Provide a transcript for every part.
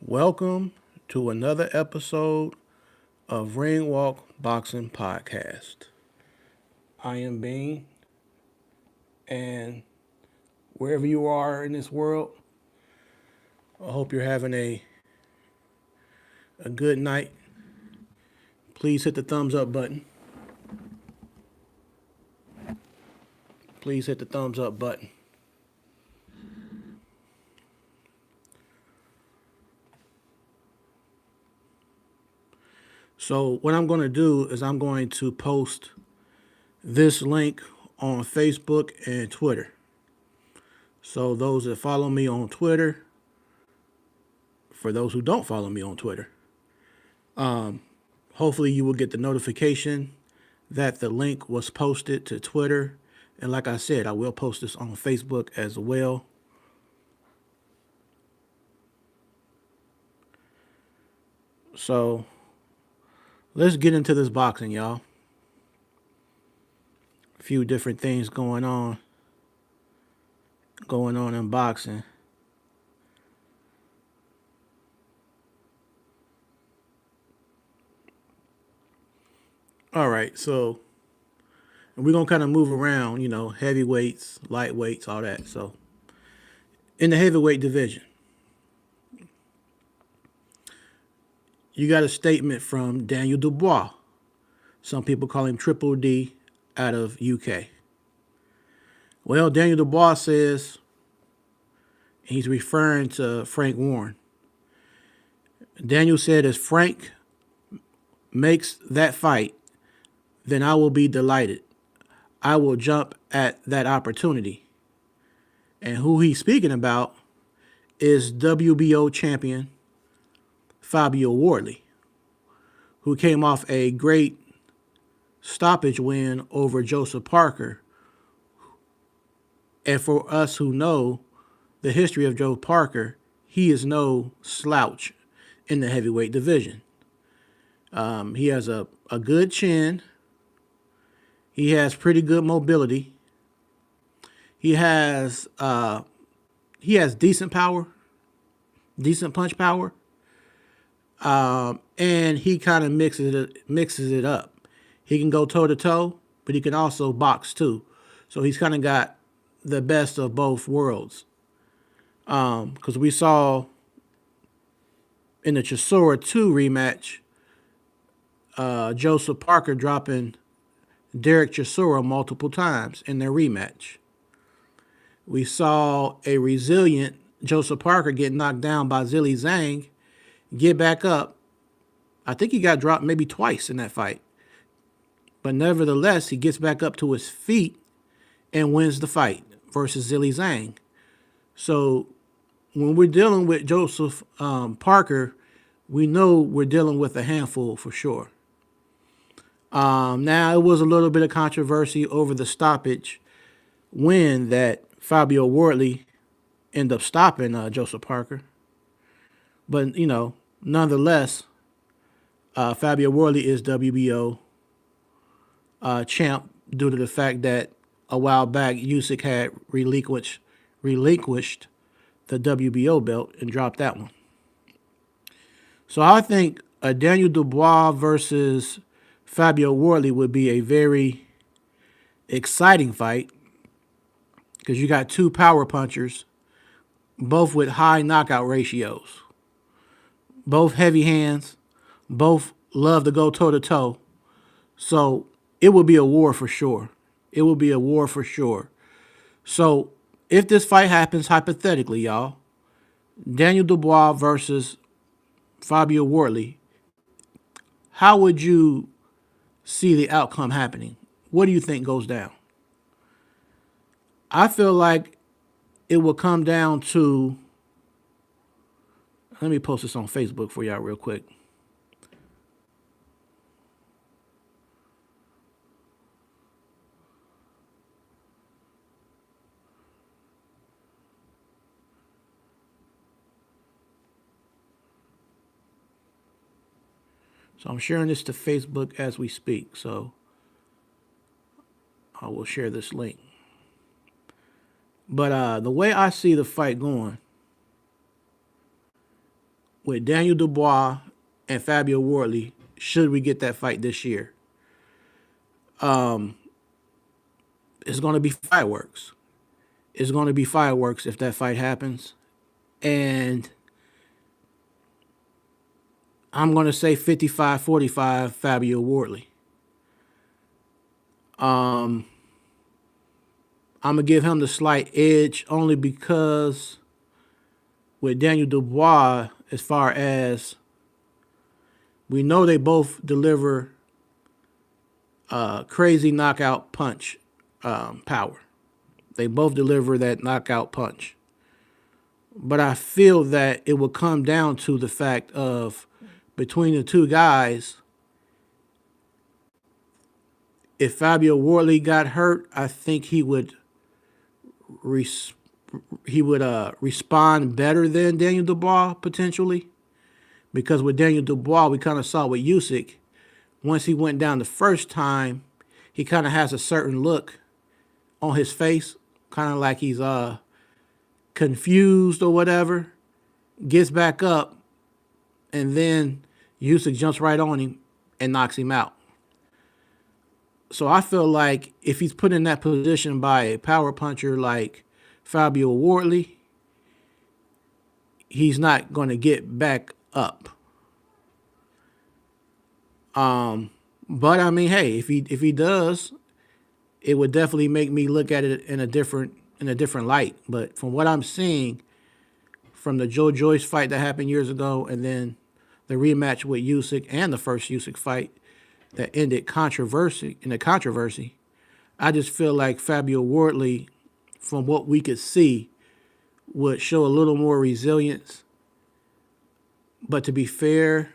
Welcome to another episode of Ring Walk Boxing Podcast. I am Bean, and wherever you are in this world, I hope you're having a good night. Please hit the thumbs up button. Please hit the thumbs up button. So what I'm going to do is I'm going to post this link on Facebook and Twitter. So those that follow me on Twitter, for those who don't follow me on Twitter, hopefully you will get the notification that the link was posted to Twitter. And like I said, I will post this on Facebook as well. So let's get into this boxing, y'all. A few different things going on in boxing. All right, so we're going to kind of move around, heavyweights, lightweights, all that. So in the heavyweight division, you got a statement from Daniel Dubois. Some people call him Triple D out of UK. Well, Daniel Dubois says, he's referring to Frank Warren. Daniel said, if Frank makes that fight, then I will be delighted. I will jump at that opportunity. And who he's speaking about is WBO champion Fabio Wardley, who came off a great stoppage win over Joseph Parker. And for us who know the history of Joe Parker, he is no slouch in the heavyweight division. He has a good chin. He has pretty good mobility. He has decent power, decent punch power, and he kind of mixes it up. He can go toe to toe, but he can also box too. So he's kind of got the best of both worlds. Because we saw in the Chisora 2 rematch, Joseph Parker dropping Derek Chisora multiple times in their rematch. We saw a resilient Joseph Parker get knocked down by Zilly Zhang, get back up. I think he got dropped maybe twice in that fight. But nevertheless, he gets back up to his feet and wins the fight versus Zilly Zhang. So when we're dealing with Joseph Parker, we know we're dealing with a handful for sure. Now, it was a little bit of controversy over the stoppage win that Fabio Wardley ended up stopping Joseph Parker. But, nonetheless, Fabio Wardley is WBO champ due to the fact that a while back Usyk had relinquished the WBO belt and dropped that one. So I think a Daniel Dubois versus Fabio Wardley would be a very exciting fight because you got two power punchers, both with high knockout ratios, both heavy hands, both love to go toe to toe. So it will be a war for sure. It will be a war for sure. So if this fight happens, hypothetically, y'all, Daniel Dubois versus Fabio Wardley, how would you see the outcome happening? What do you think goes down? I feel like it will come down to, let me post this on Facebook for y'all real quick. So I'm sharing this to Facebook as we speak. So I will share this link. But the way I see the fight going with Daniel Dubois and Fabio Wardley, should we get that fight this year? It's going to be fireworks. It's going to be fireworks if that fight happens. And I'm going to say 55-45 Fabio Wardley. I'm going to give him the slight edge only because with Daniel Dubois, as far as we know, they both deliver crazy knockout punch power. They both deliver that knockout punch. But I feel that it will come down to the fact of between the two guys, if Fabio Wardley got hurt, I think he would respond better than Daniel Dubois potentially. Because with Daniel Dubois, we kind of saw with Usyk, once he went down the first time, he kind of has a certain look on his face, kind of like he's confused or whatever, gets back up, and then Usyk jumps right on him and knocks him out. So I feel like if he's put in that position by a power puncher like Fabio Wardley, he's not going to get back up. But I mean, hey, if he does, it would definitely make me look at it in a different light. But from what I'm seeing from the Joe Joyce fight that happened years ago, and then the rematch with Usyk and the first Usyk fight that ended in a controversy, I just feel like Fabio Wardley, from what we could see, would show a little more resilience. But to be fair,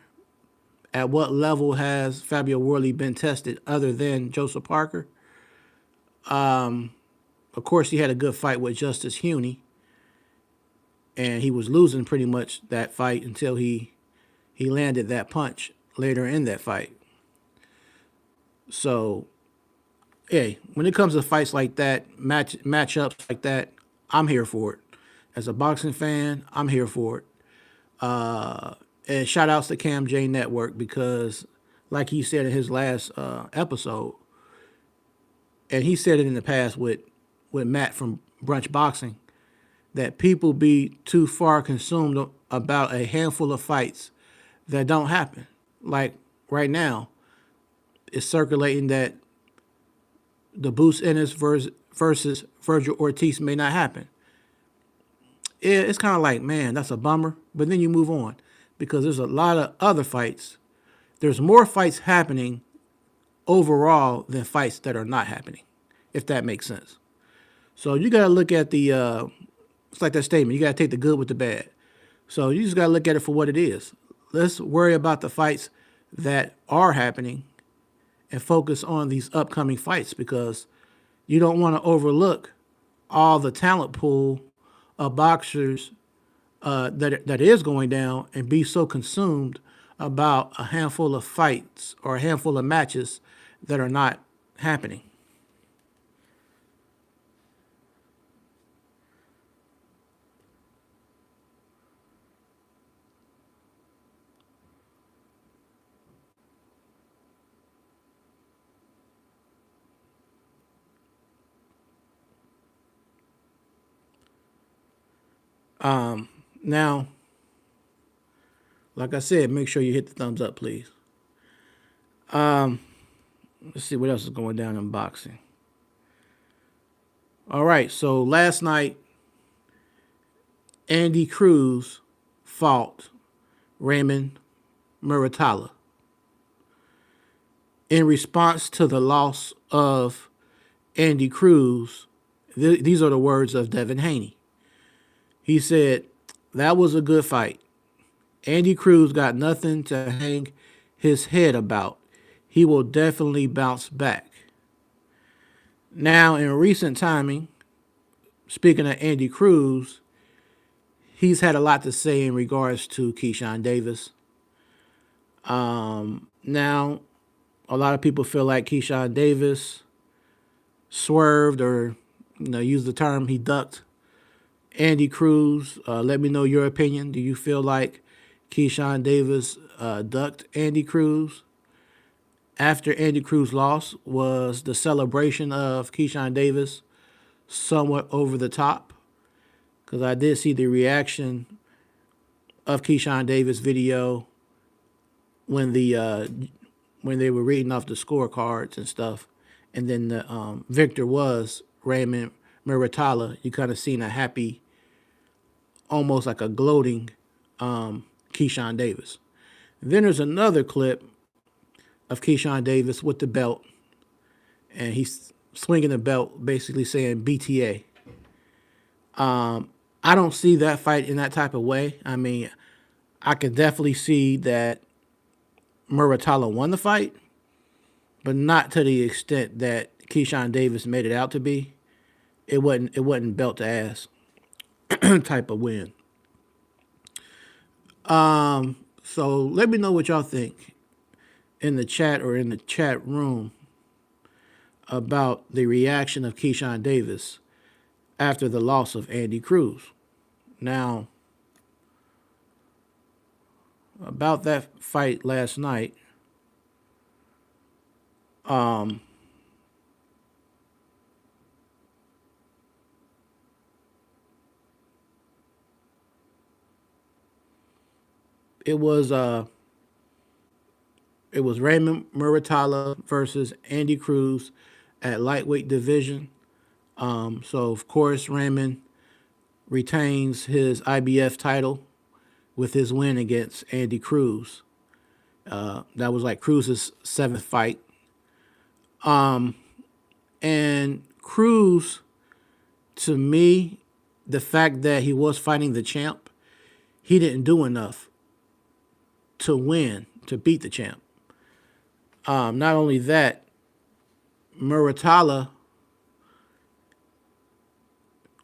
at what level has Fabio Wardley been tested other than Joseph Parker? Of course, he had a good fight with Justice Huey, and he was losing pretty much that fight until he landed that punch later in that fight. So, hey, when it comes to fights like that, matchups like that, I'm here for it. As a boxing fan, I'm here for it. And shout outs to Cam J Network because, like he said in his last episode, and he said it in the past with Matt from Brunch Boxing, that people be too far consumed about a handful of fights that don't happen. Like right now, it's circulating that the Boots Ennis versus Virgil Ortiz may not happen. It's kind of like, man, that's a bummer. But then you move on because there's a lot of other fights. There's more fights happening overall than fights that are not happening, if that makes sense. So you got to look at it's like that statement. You got to take the good with the bad. So you just got to look at it for what it is. Let's worry about the fights that are happening and focus on these upcoming fights because you don't want to overlook all the talent pool of boxers that is going down and be so consumed about a handful of fights or a handful of matches that are not happening. Now, like I said, make sure you hit the thumbs up, please. Let's see what else is going down in boxing. All right, so last night, Andy Cruz fought Raymond Muratalla. In response to the loss of Andy Cruz, these are the words of Devin Haney. He said, "That was a good fight. Andy Cruz got nothing to hang his head about. He will definitely bounce back." Now, in recent timing, speaking of Andy Cruz, he's had a lot to say in regards to Keyshawn Davis. Now, a lot of people feel like Keyshawn Davis swerved or, use the term he ducked Andy Cruz. Let me know your opinion. Do you feel like Keyshawn Davis ducked Andy Cruz. After Andy Cruz lost, was the celebration of Keyshawn Davis somewhat over the top? Because I did see the reaction of Keyshawn Davis video when when they were reading off the scorecards and stuff, and then the victor was Raymond Muratalla. You kind of seen a happy, almost like a gloating Keyshawn Davis. Then there's another clip of Keyshawn Davis with the belt, and he's swinging the belt, basically saying BTA. I don't see that fight in that type of way. I mean, I can definitely see that Muratalla won the fight, but not to the extent that Keyshawn Davis made it out to be. It wasn't belt to ass type of win. So let me know what y'all think in the chat or in the chat room about the reaction of Keyshawn Davis after the loss of Andy Cruz. Now, about that fight last night, it was Raymond Muratalla versus Andy Cruz at lightweight division. So of course Raymond retains his IBF title with his win against Andy Cruz. That was like Cruz's 7th fight. And Cruz, to me, the fact that he was fighting the champ, he didn't do enough to win, to beat the champ. Not only that, Muratalla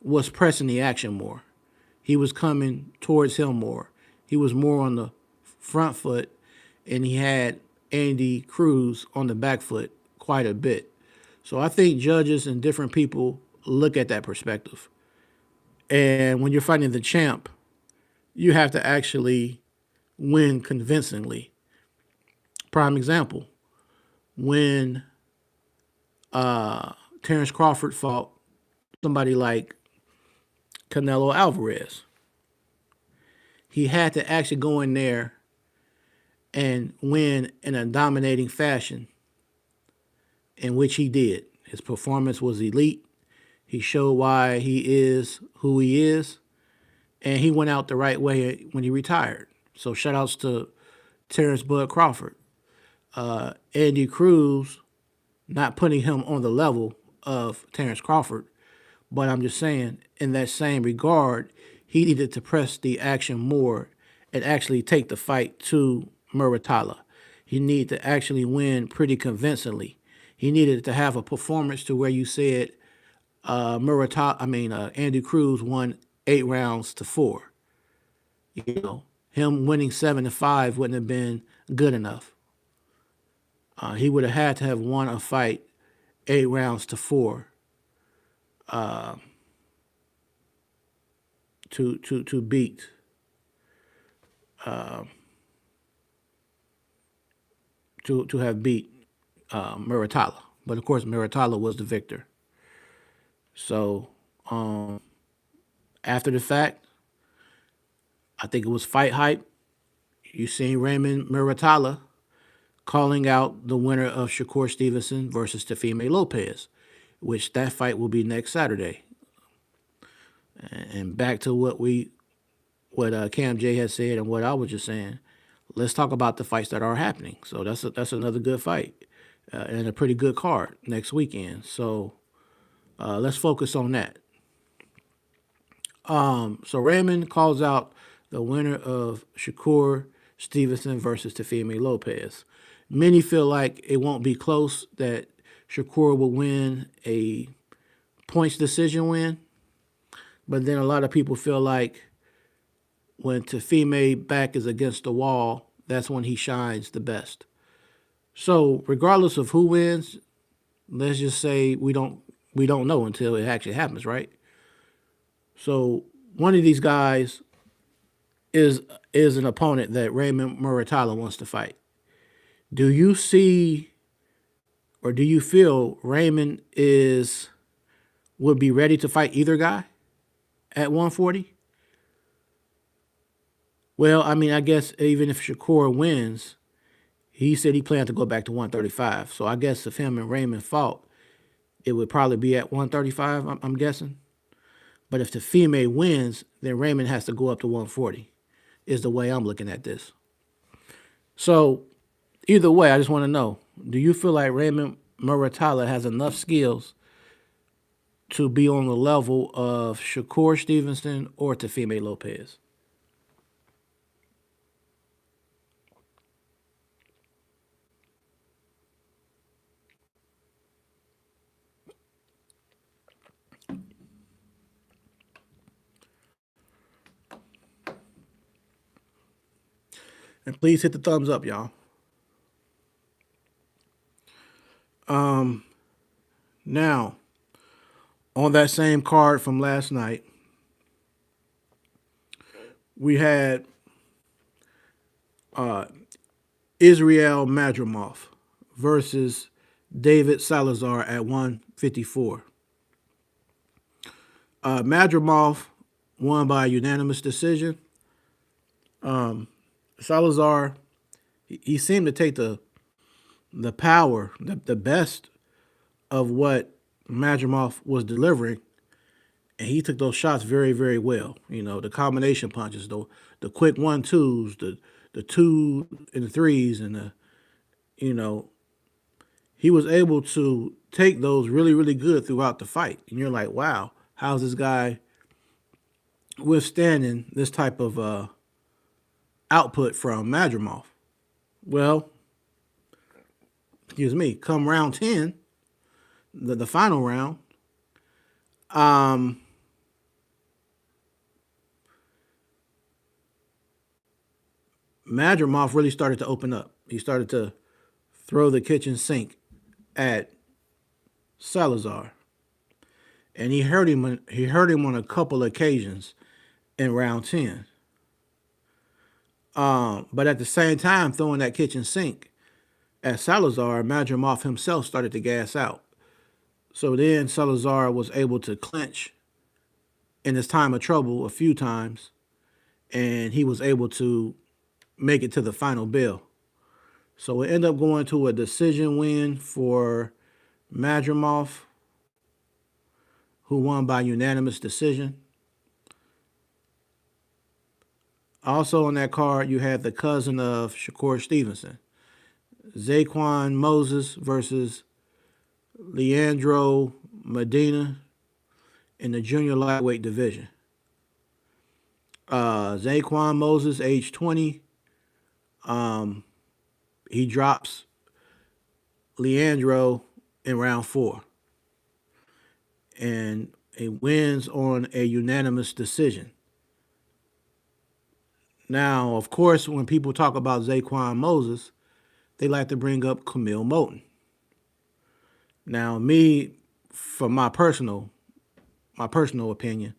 was pressing the action more. He was coming towards him more. He was more on the front foot, and he had Andy Cruz on the back foot quite a bit. So I think judges and different people look at that perspective. And when you're fighting the champ, you have to actually win convincingly. Prime example, when Terrence Crawford fought somebody like Canelo Alvarez, he had to actually go in there and win in a dominating fashion, in which he did. His performance was elite. He showed why he is who he is, and he went out the right way when he retired. So shout outs to Terrence Bud Crawford. Andy Cruz, not putting him on the level of Terrence Crawford, but I'm just saying, in that same regard, he needed to press the action more and actually take the fight to Muratalla. He needed to actually win pretty convincingly. He needed to have a performance to where you said Andy Cruz won 8 rounds to 4. You know, him winning 7-5 wouldn't have been good enough. He would have had to have won a fight 8 rounds to 4 to beat to have beat Muratalla. But of course, Muratalla was the victor. So after the fact, I think it was fight hype. You seen Raymond Muratalla calling out the winner of Shakur Stevenson versus Teofimo Lopez, which that fight will be next Saturday. And back to what Cam J has said and what I was just saying, let's talk about the fights that are happening. So that's another good fight and a pretty good card next weekend. So let's focus on that. So Raymond calls out the winner of Shakur Stevenson versus Teofimo Lopez. Many feel like it won't be close, that Shakur will win a points decision win. But then a lot of people feel like when Teofimo back is against the wall, that's when he shines the best. So regardless of who wins, let's just say we don't know until it actually happens, right? So one of these guys is is an opponent that Raymond Muratalla wants to fight. Do you see or do you feel Raymond is would be ready to fight either guy at 140? Well, I mean, I guess even if Shakur wins, he said he planned to go back to 135. So I guess if him and Raymond fought, it would probably be at 135, I'm guessing. But if the female wins, then Raymond has to go up to 140, is the way I'm looking at this. So either way, I just want to know, do you feel like Raymond Muratalla has enough skills to be on the level of Shakur Stevenson or Tefime Lopez? And please hit the thumbs up, y'all. Now, on that same card from last night, we had Israel Madrimov versus David Salazar at 154. Madrimov won by unanimous decision. Salazar, he seemed to take the power, the best of what Madrimov was delivering, and he took those shots very, very well. You know, the combination punches, the quick 1-2s, the 2 and 3s, and you know, he was able to take those really, really good throughout the fight. And you're like, wow, how's this guy withstanding this type of output from Madrimov? Well, excuse me, come round 10, the final round, Madrimov really started to open up. He started to throw the kitchen sink at Salazar, and he hurt him. He hurt him on a couple of occasions in round 10. But at the same time, throwing that kitchen sink at Salazar, Madrimov himself started to gas out. So then Salazar was able to clinch in his time of trouble a few times, and he was able to make it to the final bell. So it ended up going to a decision win for Madrimov, who won by unanimous decision. Also on that card, you had the cousin of Shakur Stevenson, Zaquan Moses versus Leandro Medina in the junior lightweight division. Zaquan Moses, age 20, he drops Leandro in round 4, and he wins on a unanimous decision. Now, of course, when people talk about Zaquan Moses, they like to bring up Camille Moten. Now, me, from my personal opinion,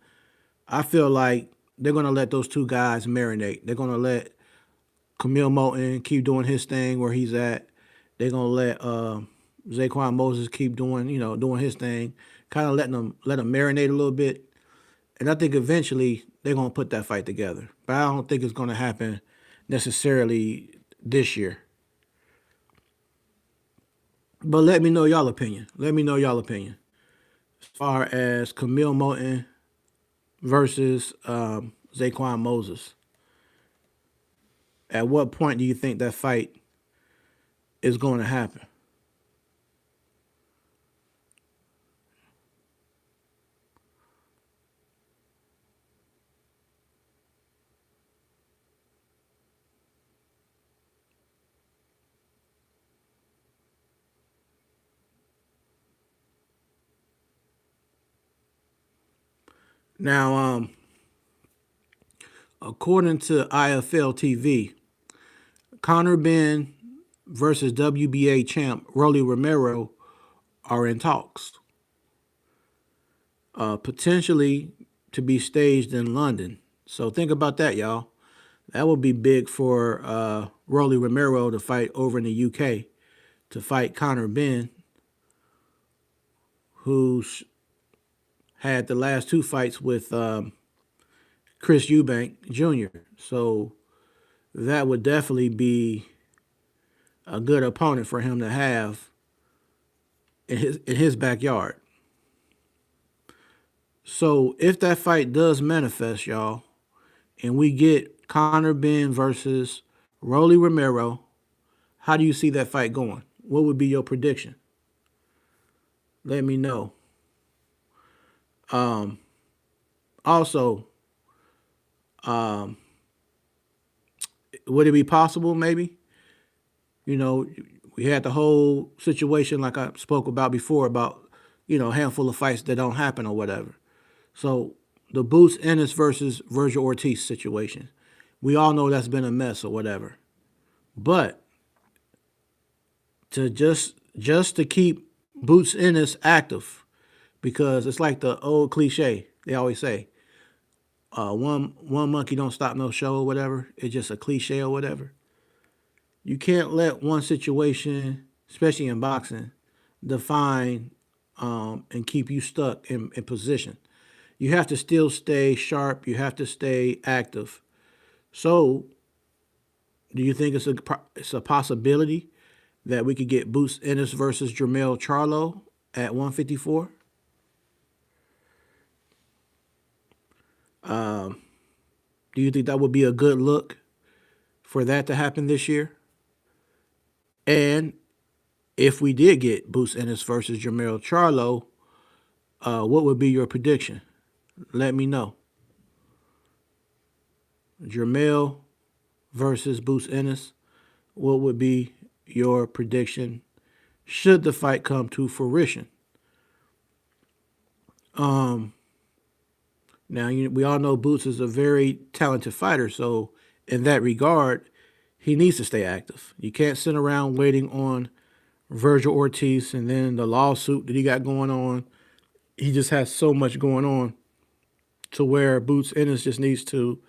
I feel like they're gonna let those two guys marinate. They're gonna let Camille Moten keep doing his thing where he's at. They're gonna let Zaquan Moses keep doing his thing, kind of let him marinate a little bit. And I think eventually they're gonna put that fight together. But I don't think it's gonna happen necessarily this year. But let me know y'all opinion. Let me know y'all opinion as far as Camille Moten versus Zaquan Moses. At what point do you think that fight is going to happen? Now, according to IFL TV, Conor Ben versus WBA champ Rolly Romero are in talks, potentially to be staged in London. So think about that, y'all. That would be big for Rolly Romero to fight over in the UK, to fight Conor Ben, who's had the last two fights with Chris Eubank Jr. So that would definitely be a good opponent for him to have in his backyard. So if that fight does manifest, y'all, and we get Conor Ben versus Rolly Romero, how do you see that fight going? What would be your prediction? Let me know. Also, would it be possible maybe? You know, we had the whole situation like I spoke about before about, a handful of fights that don't happen or whatever. So the Boots Ennis versus Virgil Ortiz situation. We all know that's been a mess or whatever. But to just to keep Boots Ennis active, because it's like the old cliche they always say, one monkey don't stop no show or whatever. It's just a cliche or whatever. You can't let one situation, especially in boxing, define and keep you stuck in position. You have to still stay sharp. You have to stay active. So, do you think it's a possibility that we could get Boots Ennis versus Jermell Charlo at 154? Do you think that would be a good look for that to happen this year? And if we did get Boots Ennis versus Jermell Charlo, what would be your prediction? Let me know. Jermell versus Boots Ennis, what would be your prediction should the fight come to fruition? Now, we all know Boots is a very talented fighter, so in that regard, he needs to stay active. You can't sit around waiting on Virgil Ortiz and then the lawsuit that he got going on. He just has so much going on to where Boots Ennis just needs to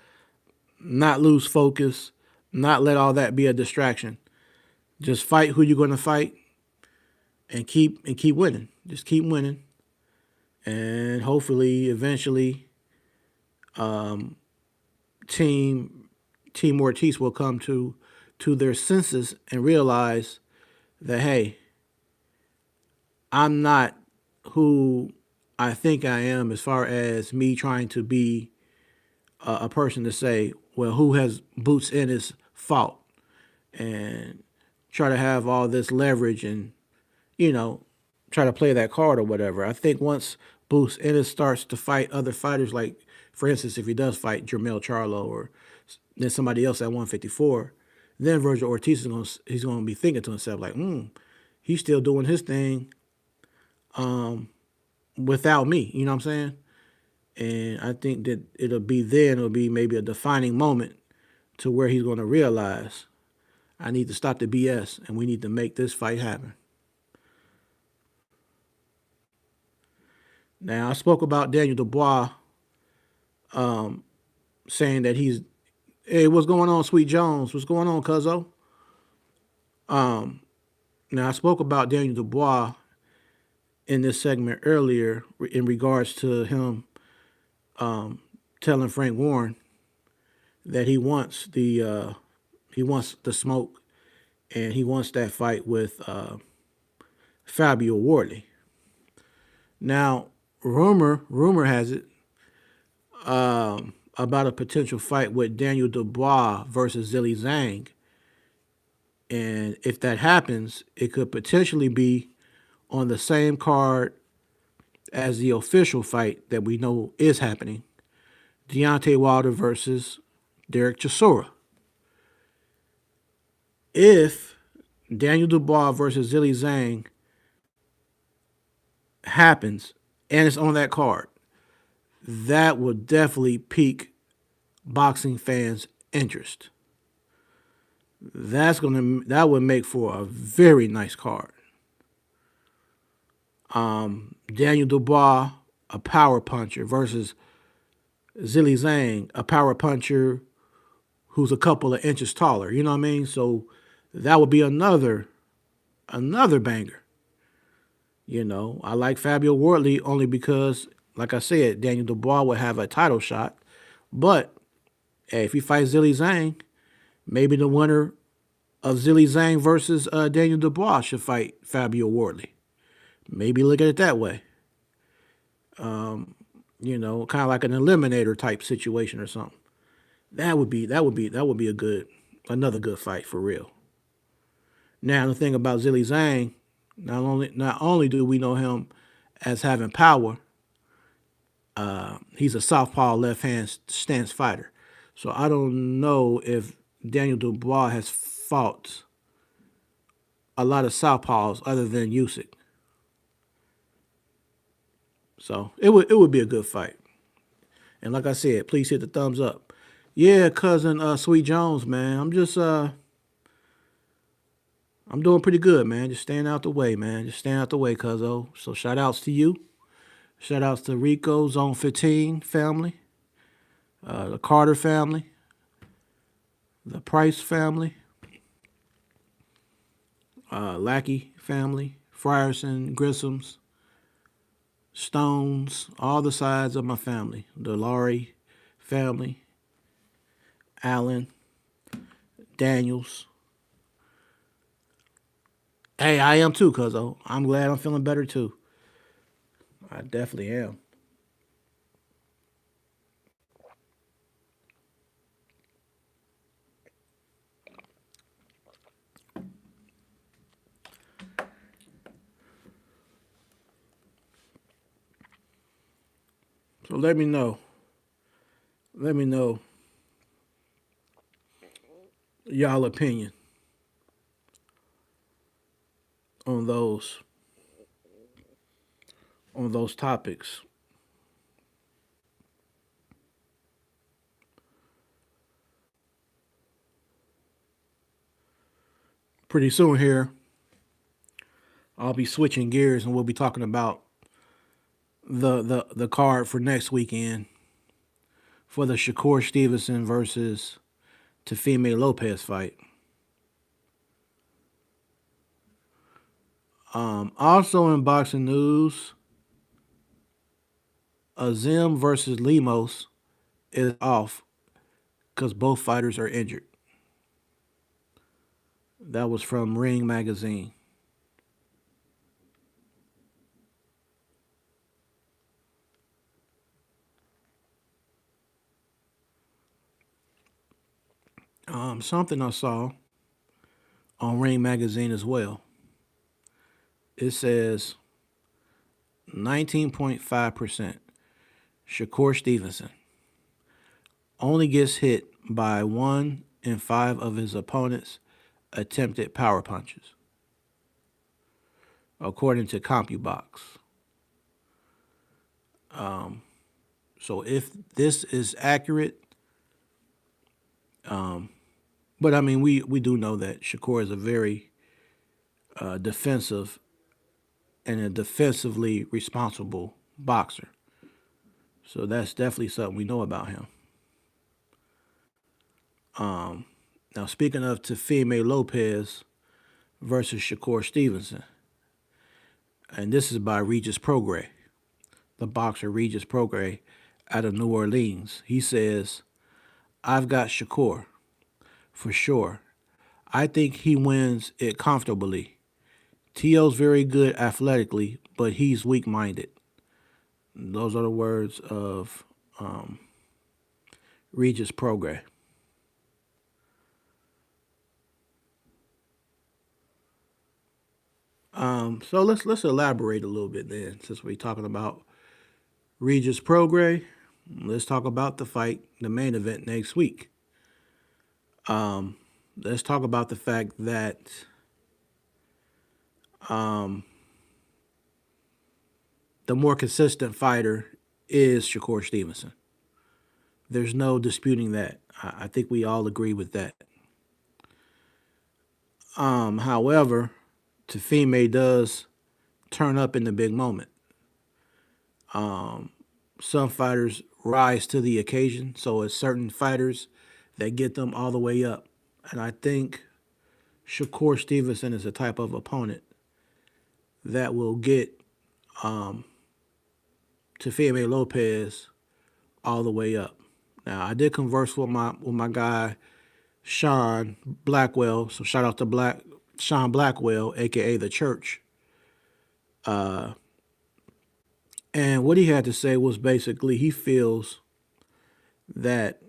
not lose focus, not let all that be a distraction. Just fight who you're going to fight and keep winning. Just keep winning, and hopefully, eventually, team Team Ortiz will come to their senses and realize that, hey, I'm not who I think I am, as far as me trying to be a person to say, well, who has Boots in his fault, and try to have all this leverage and, you know, try to play that card or whatever. I think once Boots Ennis starts to fight other fighters, like, for instance, if he does fight Jermell Charlo or then somebody else at 154, then Virgil Ortiz he's going to be thinking to himself like, he's still doing his thing without me. You know what I'm saying? And I think that it'll be maybe a defining moment to where he's going to realize, I need to stop the BS and we need to make this fight happen. Now, I spoke about Daniel Dubois saying that hey, what's going on, Sweet Jones? What's going on, Cuzzo? Now, I spoke about Daniel Dubois in this segment earlier in regards to him telling Frank Warren that he wants the smoke and he wants that fight with Fabio Wardley. Now, rumor has it about a potential fight with Daniel Dubois versus Zhilei Zhang. And if that happens, it could potentially be on the same card as the official fight that we know is happening, Deontay Wilder versus Derek Chisora. If Daniel Dubois versus Zhilei Zhang happens and it's on that card, that will definitely pique boxing fans' interest. That would make for a very nice card. Daniel Dubois, a power puncher, versus Zhilei Zhang, a power puncher who's a couple of inches taller. You know what I mean? So that would be another banger. I like Fabio Wardley only because, like I said, Daniel Dubois would have a title shot. But hey, if he fights Zilly Zhang, maybe the winner of Zilly Zhang versus Daniel Dubois should fight Fabio Wardley. Maybe look at it that way. Kind of like an eliminator type situation or something. That would be another good fight for real. Now the thing about Zilly Zhang, not only do we know him as having power, he's a southpaw left hand stance fighter. So I don't know if Daniel Dubois has fought a lot of southpaws other than Usyk. So it would be a good fight. And like I said, please hit the thumbs up. Yeah, cousin Sweet Jones, man. I'm doing pretty good, man. Just staying out the way, man. Just staying out the way, cuzzo. So shout outs to you. Shout outs to Rico, Zone 15 family, the Carter family, the Price family, Lackey family, Frierson, Grissom's, Stones, all the sides of my family. The Laurie family, Allen, Daniels. Hey, I am too, cuzzo. I'm glad I'm feeling better too. I definitely am. So let me know. Let me know y'all opinion on those topics. Pretty soon here, I'll be switching gears and we'll be talking about the card for next weekend for the Shakur Stevenson versus Teofimo Lopez fight. Also in boxing news, Azim versus Lemos is off because both fighters are injured. That was from Ring Magazine. Something I saw on Ring Magazine as well. It says 19.5% Shakur Stevenson only gets hit by 1 in 5 of his opponent's attempted power punches, according to CompuBox. So if this is accurate, but I mean, we do know that Shakur is a very defensive and a defensively responsible boxer. So that's definitely something we know about him. Now, speaking of Teofimo Lopez versus Shakur Stevenson, and this is by Regis Prograis, the boxer Regis Prograis out of New Orleans. He says, I've got Shakur for sure. I think he wins it comfortably. T.O.'s very good athletically, but he's weak minded. Those are the words of Regis Prograis. So let's elaborate a little bit then, since we're talking about Regis Prograis. Let's talk about the fight, the main event next week. Let's talk about the fact that the more consistent fighter is Shakur Stevenson. There's no disputing that. I think we all agree with that. However, Teofimo does turn up in the big moment. Some fighters rise to the occasion. So as certain fighters that get them all the way up. And I think Shakur Stevenson is the type of opponent that will get Teofimo Lopez all the way up. Now, I did converse with my guy Sean Blackwell. So shout out to Sean Blackwell, aka the Church. And what he had to say was basically he feels that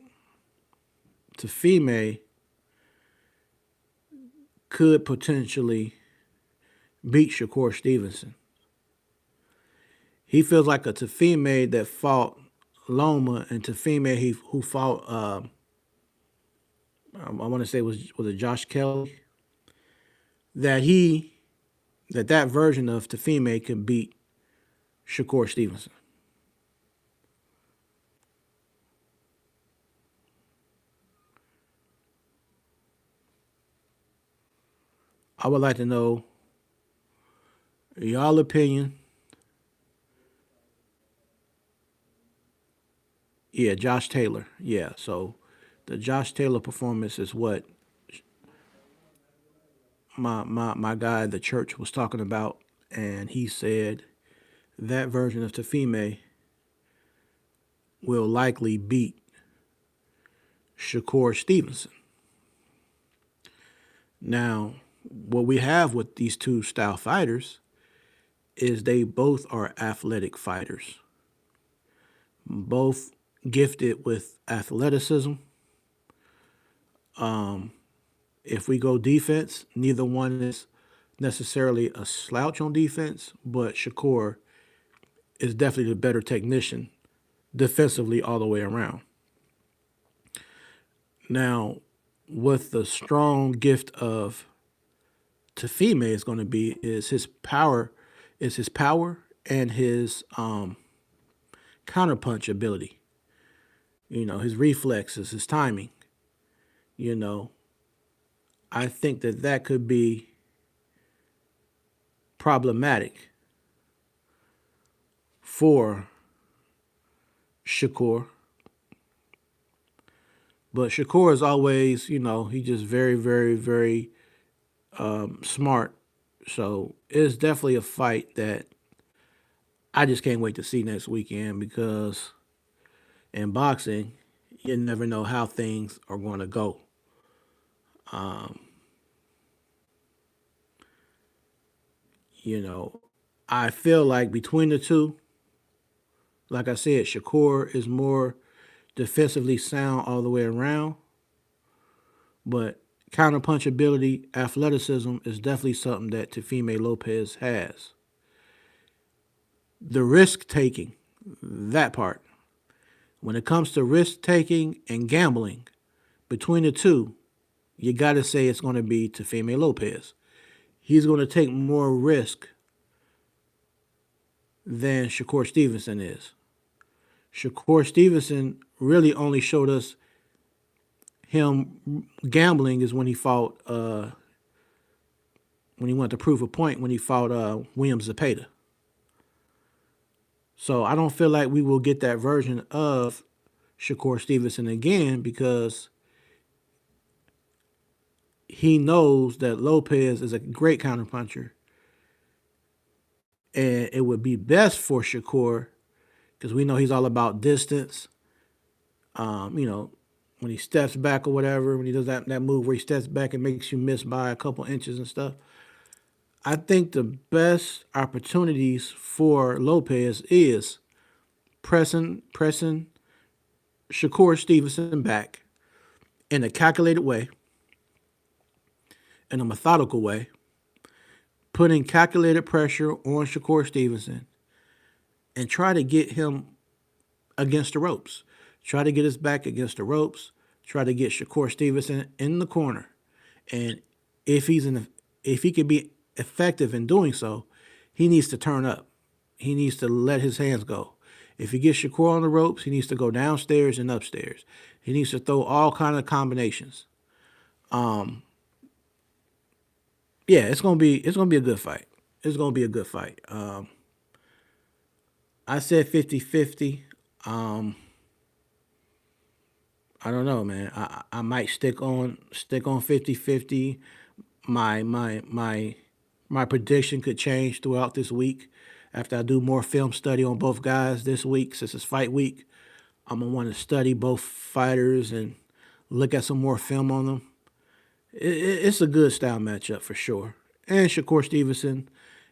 Teofimo could potentially beat Shakur Stevenson. He feels like a Teofimo that fought Loma and Teofimo who fought I want to say was it Josh Kelly, that that version of Teofimo could beat Shakur Stevenson. I would like to know y'all opinion. Yeah, Josh Taylor. Yeah, so the Josh Taylor performance is what my guy the Church was talking about, and he said that version of Teofimo will likely beat Shakur Stevenson. Now, what we have with these two style fighters is they both are athletic fighters, both gifted with athleticism. If we go defense, neither one is necessarily a slouch on defense, but Shakur is definitely the better technician defensively all the way around. Now, what the strong gift of Teofimo is going to be is his power and his counterpunch ability. You know, his reflexes, his timing. You know, I think that could be problematic for Shakur. But Shakur is always, he's just very, very, very smart. So it's definitely a fight that I just can't wait to see next weekend, because in boxing, you never know how things are going to go. You know, I feel like between the two, like I said, Shakur is more defensively sound all the way around, but counterpunch ability, athleticism is definitely something that Teofimo Lopez has. The risk taking, that part. When it comes to risk taking and gambling, between the two, you got to say it's going to be Teofimo Lopez. He's going to take more risk than Shakur Stevenson is. Shakur Stevenson really only showed us him gambling is when he fought, when he went to prove a point, when he fought William Zepeda. So I don't feel like we will get that version of Shakur Stevenson again, because he knows that Lopez is a great counterpuncher, and it would be best for Shakur because we know he's all about distance. You know, when he steps back or whatever, when he does that move where he steps back and makes you miss by a couple inches and stuff. I think the best opportunities for Lopez is pressing Shakur Stevenson back in a calculated way, in a methodical way, putting calculated pressure on Shakur Stevenson and try to get him against the ropes. Try to get his back against the ropes. Try to get Shakur Stevenson in the corner. And if he can be effective in doing so, he needs to turn up. He needs to let his hands go. If he gets Shakur on the ropes, he needs to go downstairs and upstairs. He needs to throw all kind of combinations. Yeah, it's gonna be a good fight. It's gonna be a good fight. I said 50-50. I don't know, man. I might stick on 50-50. My prediction could change throughout this week after I do more film study on both guys this week. Since it's fight week, I'm gonna want to study both fighters and look at some more film on them. It's a good style matchup for sure. And Shakur Stevenson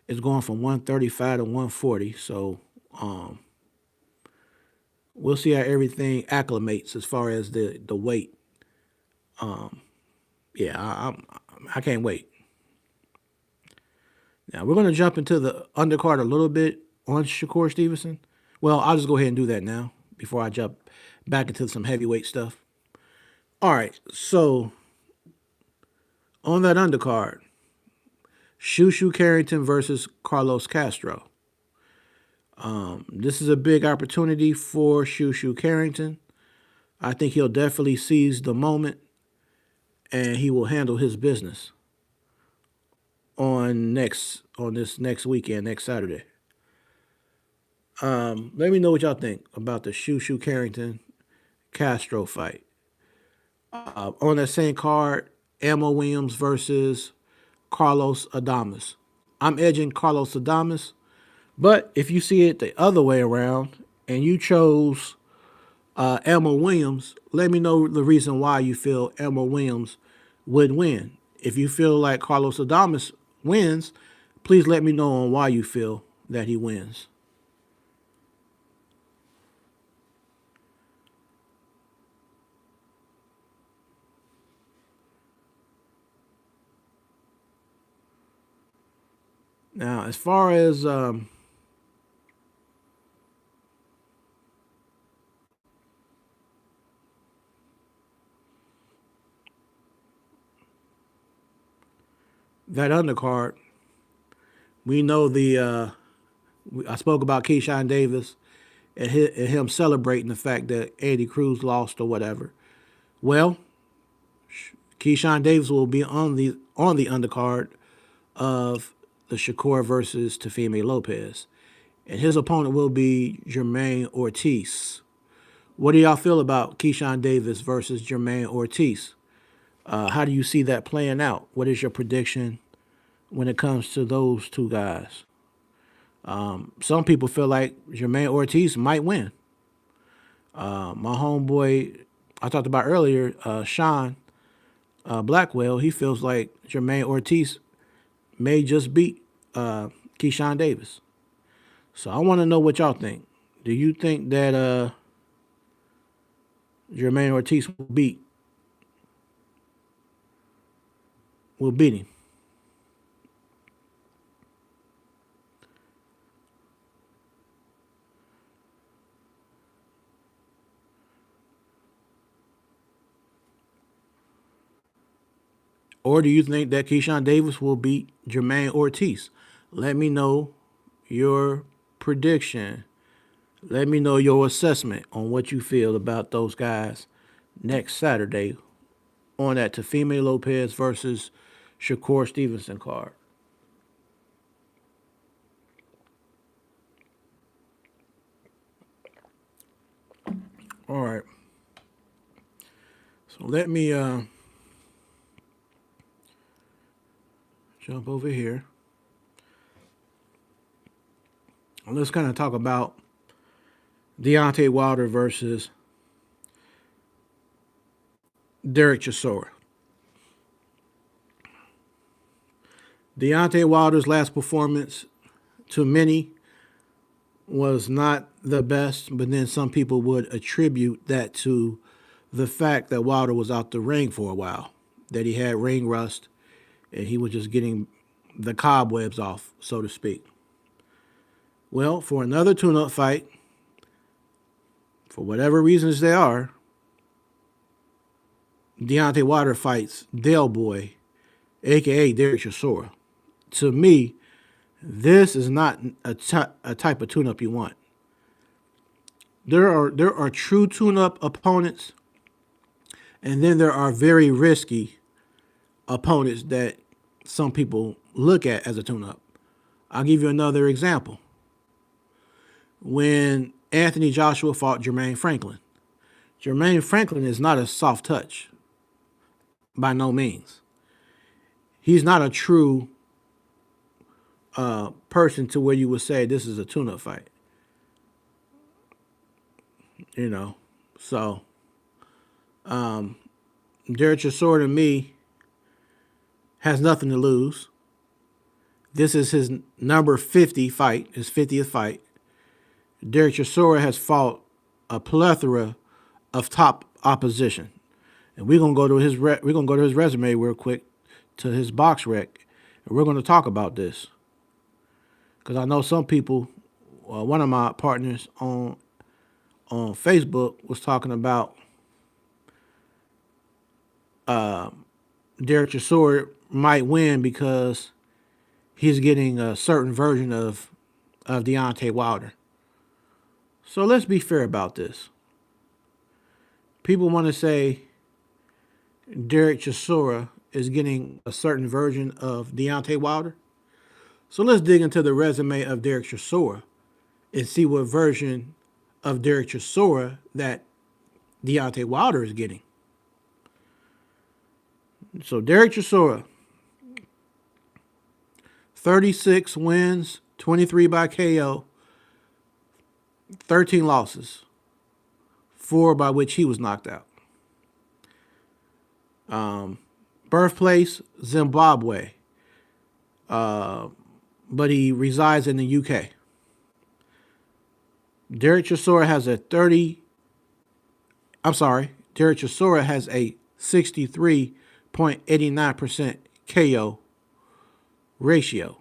is going from 135 to 140, so um, we'll see how everything acclimates as far as the weight. Yeah, I can't wait. Now we're gonna jump into the undercard a little bit on Shakur Stevenson. Well, I'll just go ahead and do that now before I jump back into some heavyweight stuff. All right, so on that undercard, Shushu Carrington versus Carlos Castro. This is a big opportunity for Shushu Carrington. I think he'll definitely seize the moment and he will handle his business on this next weekend, next Saturday. Let me know what y'all think about the Shushu Carrington Castro fight. On that same card, Emma Williams versus Carlos Adames. I'm edging Carlos Adames, but if you see it the other way around and you chose Emma Williams, let me know the reason why you feel Emma Williams would win. If you feel like Carlos Adames wins, please let me know on why you feel that he wins. Now, as far as that undercard, we know I spoke about Keyshawn Davis and him celebrating the fact that Andy Cruz lost or whatever. Well, Keyshawn Davis will be on the undercard of the Shakur versus Teofimo Lopez, and his opponent will be Jermaine Ortiz. What do y'all feel about Keyshawn Davis versus Jermaine Ortiz? How do you see that playing out? What is your prediction when it comes to those two guys? Some people feel like Jermaine Ortiz might win. My homeboy I talked about earlier, Sean Blackwell, he feels like Jermaine Ortiz may just beat Keyshawn Davis. So I want to know what y'all think. Do you think that Jermaine Ortiz will beat him? Or do you think that Keyshawn Davis will beat Jermaine Ortiz? Let me know your prediction. Let me know your assessment on what you feel about those guys next Saturday on that Teofimo Lopez versus Shakur Stevenson card. All right. So let me jump over here. And let's kind of talk about Deontay Wilder versus Derek Chisora. Deontay Wilder's last performance, to many, was not the best, but then some people would attribute that to the fact that Wilder was out the ring for a while, that he had ring rust, and he was just getting the cobwebs off, so to speak. Well, for another tune-up fight, for whatever reasons they are, Deontay Wilder fights Del Boy, aka Derek Chisora. To me, this is not a type of tune-up you want. There are true tune-up opponents, and then there are very risky opponents that some people look at as a tune-up. I'll give you another example. When Anthony Joshua fought Jermaine Franklin, Jermaine Franklin is not a soft touch by no means. He's not a true person to where you would say this is a tune-up fight. You know, so Derek Chisora to me has nothing to lose. This is his number 50 fight, his 50th fight. Derek Chisora has fought a plethora of top opposition, and we're gonna go to his resume real quick, to his box rec, and we're gonna talk about this because I know some people. One of my partners on Facebook was talking about Derek Chisora might win because he's getting a certain version of Deontay Wilder. So let's be fair about this. People want to say Derek Chisora is getting a certain version of Deontay Wilder. So let's dig into the resume of Derek Chisora and see what version of Derek Chisora that Deontay Wilder is getting. So Derek Chisora, 36 wins, 23 by KO, 13 losses, 4 by which he was knocked out. Birthplace, Zimbabwe, but he resides in the UK. Derek Chisora has a 63.89% KO ratio.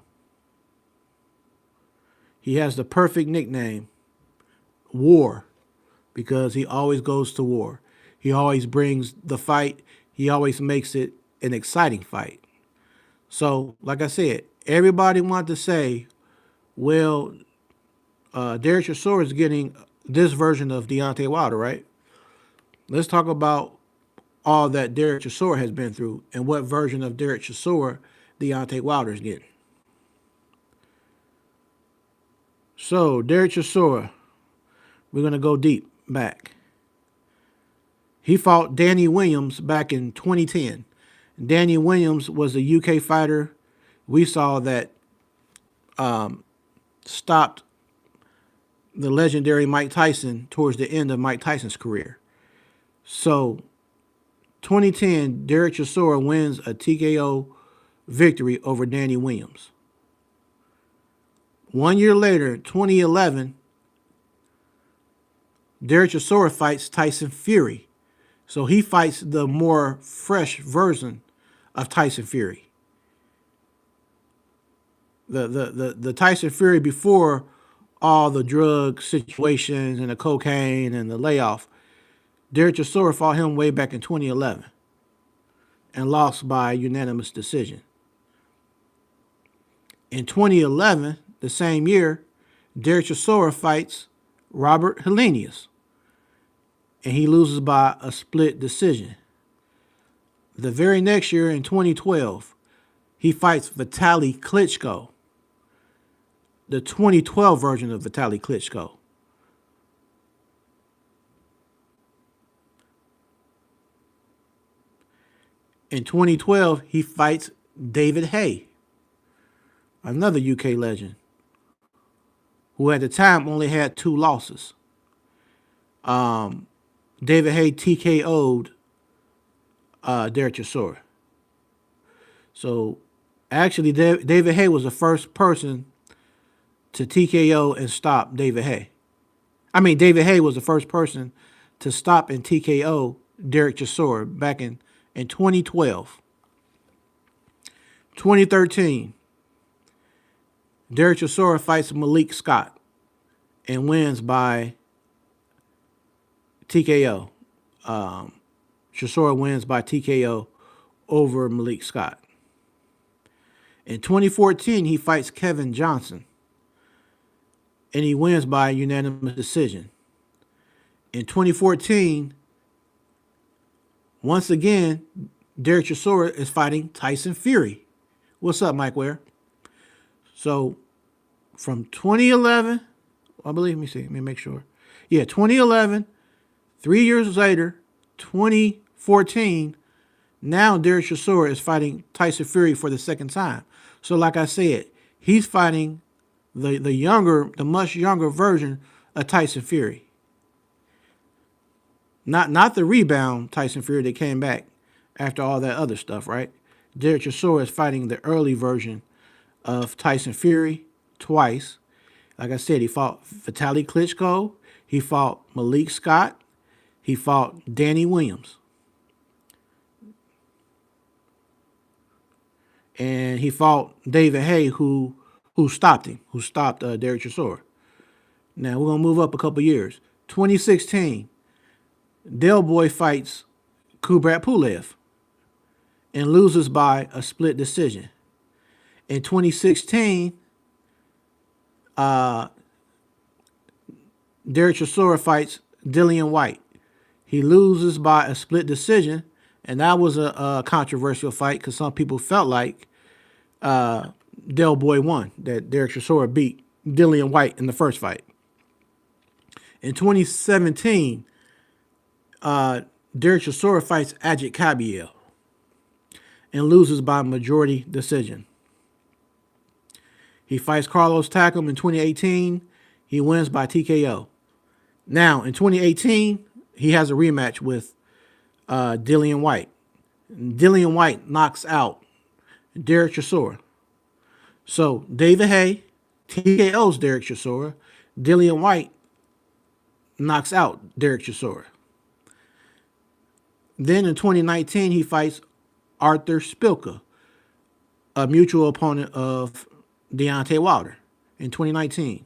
He has the perfect nickname, War, because he always goes to war. He always brings the fight. He always makes it an exciting fight. So, like I said, everybody wanted to say, well, Derek Chisora is getting this version of Deontay Wilder, right? Let's talk about all that Derek Chisora has been through and what version of Derek Chisora Deontay Wilder is getting. So, Derek Chisora, we're going to go deep back. He fought Danny Williams back in 2010. Danny Williams was a UK fighter we saw that stopped the legendary Mike Tyson towards the end of Mike Tyson's career. So, 2010, Derek Chisora wins a TKO victory over Danny Williams. 1 year later, 2011, Derek Chisora fights Tyson Fury. So he fights the more fresh version of Tyson Fury. The Tyson Fury before all the drug situations and the cocaine and the layoff. Derek Chisora fought him way back in 2011 and lost by unanimous decision. In 2011, the same year, Derek Chisora fights Robert Helenius, and he loses by a split decision. The very next year, in 2012, he fights Vitaly Klitschko, the 2012 version of Vitaly Klitschko. In 2012, he fights David Haye, another UK legend, who at the time only had 2 losses. David Haye TKO'd Derek Chisora. So, actually, David Haye was the first person to TKO and stop David Haye. David Haye was the first person to stop and TKO Derek Chisora back in 2012. 2013, Derek Chisora fights Malik Scott and wins by TKO. Chisora wins by TKO over Malik Scott. In 2014, he fights Kevin Johnson, and he wins by unanimous decision. In 2014, once again, Derek Chisora is fighting Tyson Fury. What's up, Mike Ware? So, from 2011, let me make sure. Yeah, 2011 3 years later, 2014, now Derek Chisora is fighting Tyson Fury for the second time. So like I said, he's fighting the much younger version of Tyson Fury. Not the rebound Tyson Fury that came back after all that other stuff, right? Derek Chisora is fighting the early version of Tyson Fury twice. Like I said, he fought Vitaly Klitschko, he fought Malik Scott, he fought Danny Williams, and he fought David Haye, who stopped him, who stopped Derek Chisora. Now we're gonna move up a couple years. 2016, Del Boy fights Kubrat Pulev and loses by a split decision. In 2016, Derek Chisora fights Dillian White. He loses by a split decision, and that was a controversial fight because some people felt like Del Boy won, that Derek Chisora beat Dillian White in the first fight. In 2017, Derek Chisora fights Ajit Kabiel and loses by majority decision. He fights Carlos Takam in 2018. He wins by TKO. Now, in 2018, he has a rematch with Dillian White. Dillian White knocks out Derek Chisora. So, David Haye TKO's Derek Chisora. Dillian White knocks out Derek Chisora. Then in 2019, he fights Arthur Spilka, a mutual opponent of Deontay Wilder. In 2019,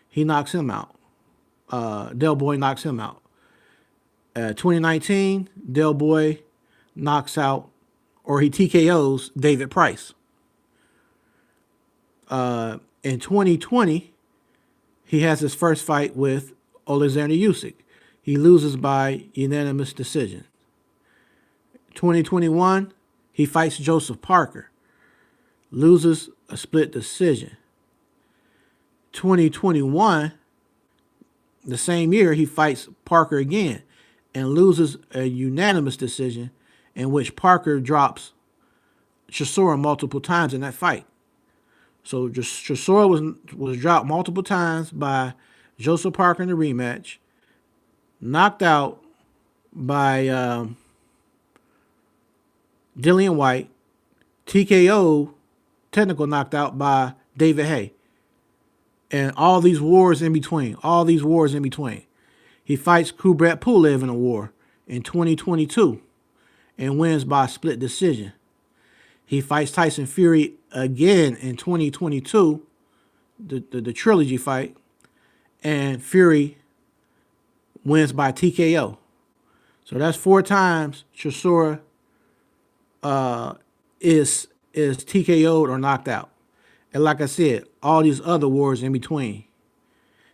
he knocks him out. Del Boy knocks him out. 2019, Del Boy knocks out, or he TKOs David Price. In 2020, he has his first fight with Alexander Usyk. He loses by unanimous decision. 2021, he fights Joseph Parker. Loses a split decision. 2021, the same year, he fights Parker again and loses a unanimous decision in which Parker drops Chisora multiple times in that fight. So Chisora was dropped multiple times by Joseph Parker in the rematch, knocked out by Dillian White, TKO, technical knocked out by David Haye. And all these wars in between. He fights Kubrat Pulev in a war in 2022 and wins by split decision. He fights Tyson Fury again in 2022, the trilogy fight, and Fury wins by TKO. So that's 4 times Chisora is TKO'd or knocked out. And like I said, all these other wars in between.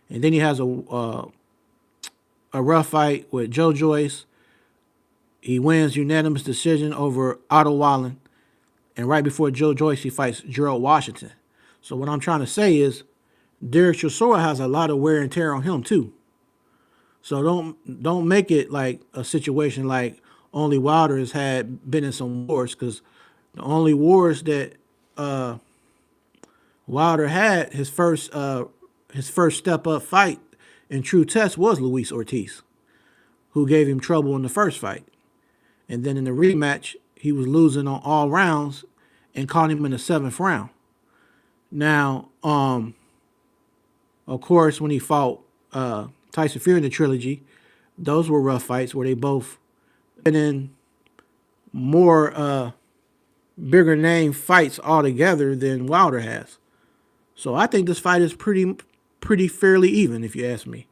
And then he has a rough fight with Joe Joyce. He wins unanimous decision over Otto Wallen. And right before Joe Joyce, he fights Gerald Washington. So what I'm trying to say is Derek Chisora has a lot of wear and tear on him too. So don't make it like a situation like only Wilder has been in some wars, because the only wars that Wilder had, his first step up fight in true test was Luis Ortiz, who gave him trouble in the first fight. And then in the rematch, he was losing on all rounds and caught him in the 7th round. Now, of course, when he fought Tyson Fury in the trilogy, those were rough fights where they both been in more bigger name fights altogether than Wilder has. So I think this fight is pretty fairly even, if you ask me.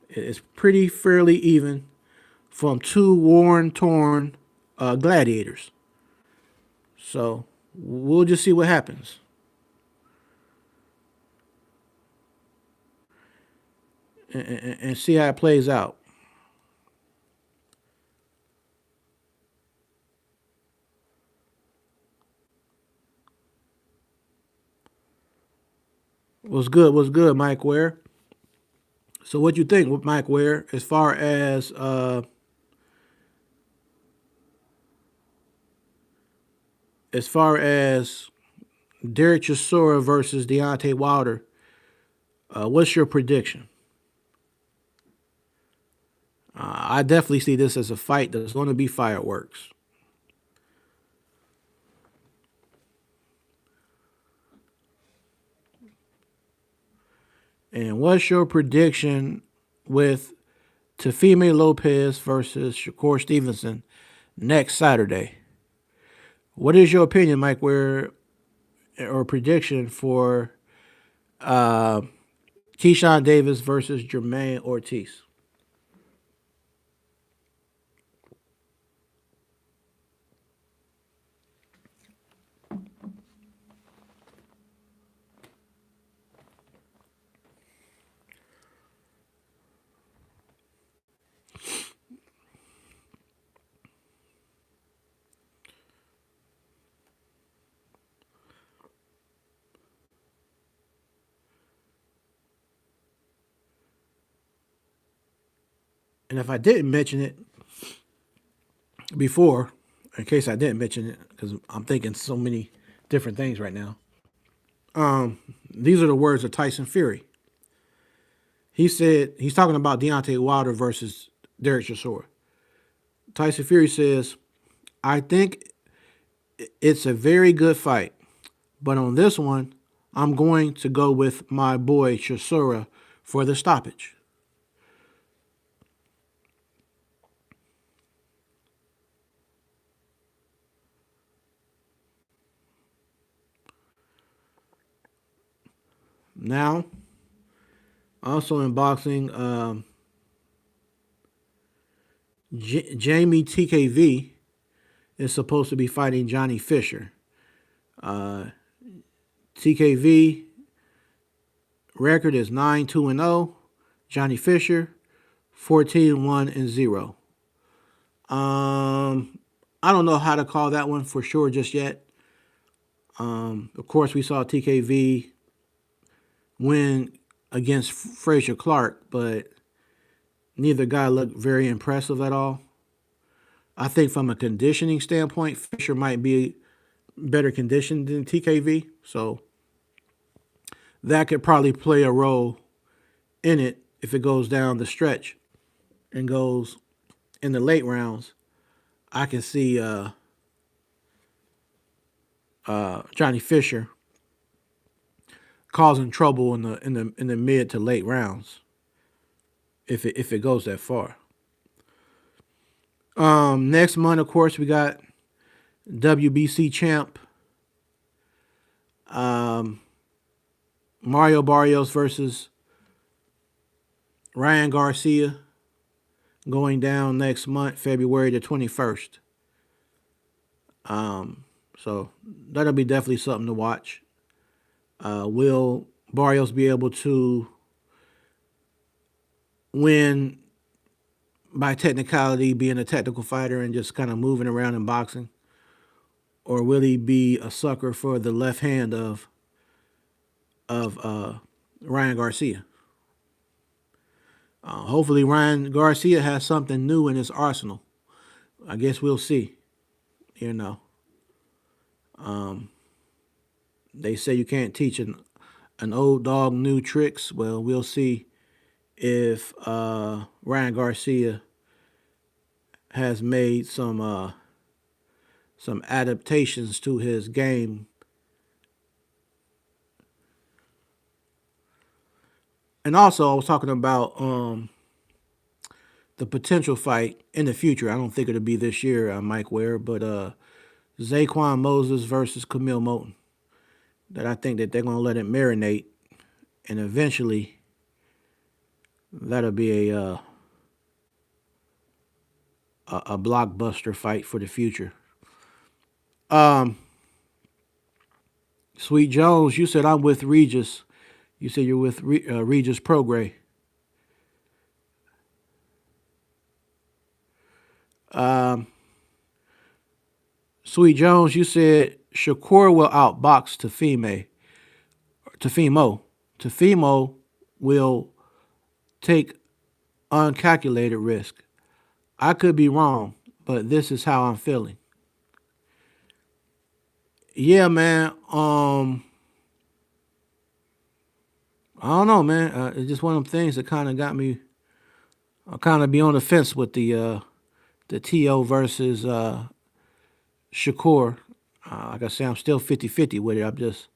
It's pretty fairly even from 2 worn, torn gladiators. So we'll just see what happens. And see how it plays out. What's good, Mike Ware? So what you think, Mike Ware, as far as Derek Chisora versus Deontay Wilder, what's your prediction? I definitely see this as a fight that's going to be fireworks. And what's your prediction with Teofimo Lopez versus Shakur Stevenson next Saturday? What is your opinion, Mike, or prediction for Keyshawn Davis versus Jermaine Ortiz? And if I didn't mention it before, in case I didn't mention it, because I'm thinking so many different things right now, these are the words of Tyson Fury. He said he's talking about Deontay Wilder versus Derek Chisora. Tyson Fury says, "I think it's a very good fight, but on this one, I'm going to go with my boy Chisora for the stoppage." Now, also in boxing, Jamie TKV is supposed to be fighting Johnny Fisher. TKV record is 9-2-0. Johnny Fisher 14-1-0. I don't know how to call that one for sure just yet. Of course, we saw TKV win against Frazier Clark, but neither guy looked very impressive at all. I think from a conditioning standpoint, Fisher might be better conditioned than TKV, so that could probably play a role in it if it goes down the stretch and goes in the late rounds. I can see Johnny Fisher causing trouble in the mid to late rounds if it goes that far. Next month, of course, we got WBC champ Mario Barrios versus Ryan Garcia going down next month, February the 21st. So that'll be definitely something to watch. Will Barrios be able to win by technicality, being a technical fighter and just kind of moving around in boxing? Or will he be a sucker for the left hand of Ryan Garcia? Hopefully Ryan Garcia has something new in his arsenal. I guess we'll see. You know, they say you can't teach an old dog new tricks. Well, we'll see if Ryan Garcia has made some adaptations to his game. And also, I was talking about the potential fight in the future. I don't think it'll be this year, Mike Ware, but Zaquan Moses versus Camille Moten. That I think that they're going to let it marinate, and eventually that'll be a blockbuster fight for the future. Sweet Jones, you said I'm with Regis. You said you're with Regis Prograis. Sweet Jones, you said Shakur will outbox Teofimo. Teofimo will take uncalculated risk. I could be wrong, but this is how I'm feeling. Yeah, man. I don't know, man. It's just one of them things that kind of got me. I kind of be on the fence with the To versus Shakur. Like I say, I'm still 50-50 with it.